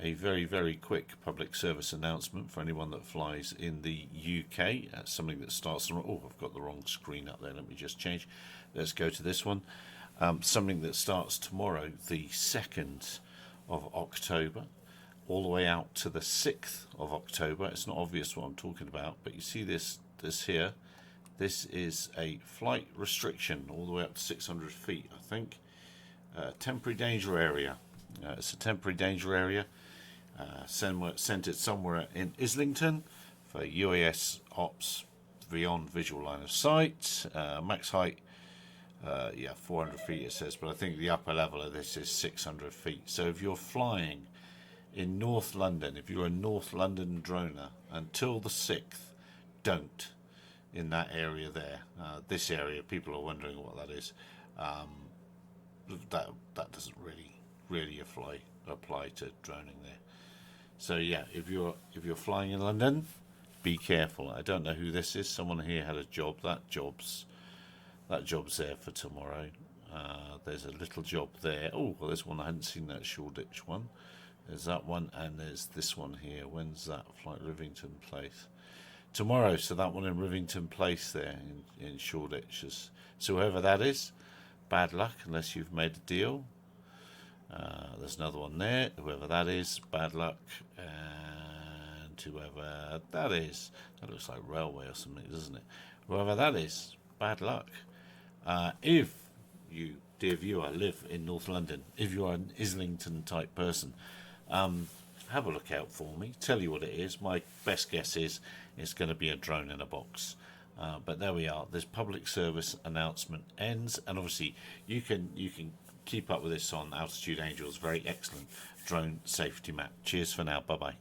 a very, very quick public service announcement for anyone that flies in the UK. Something that starts on, oh, I've got the wrong screen up there. Let me just change. Let's go to this one. Something that starts tomorrow, the 2nd of October, all the way out to the 6th of October. It's not obvious what I'm talking about, but you see this here. This is a flight restriction all the way up to 600 feet, I think. Temporary danger area. It's a temporary danger area. Sent it somewhere in Islington for UAS ops beyond visual line of sight. Max height, 400 feet it says, but I think the upper level of this is 600 feet. So if you're flying in North London, if you're a North London droner, until the 6th, don't in that area there. This area, people are wondering what that is. That doesn't really apply to droning there. So yeah, if you're flying in London, be careful. I don't know who this is. Someone here had a job. That job's there for tomorrow. There's a little job there. Oh, well, there's one I hadn't seen, that Shoreditch one. There's that one, and there's this one here. When's that flight? Rivington Place. Tomorrow, so that one in Rivington Place there in Shoreditch. So whoever that is, bad luck unless you've made a deal. There's another one there. Whoever that is, bad luck. And whoever that is, that looks like railway or something, doesn't it? Whoever that is, bad luck. If you, dear viewer, live in North London, if you are an Islington type person, have a look out for me. Tell you what it is. My best guess is it's going to be a drone in a box. But there we are. This public service announcement ends, and obviously you can keep up with this on Altitude Angel's very excellent drone safety map. Cheers for now. Bye bye.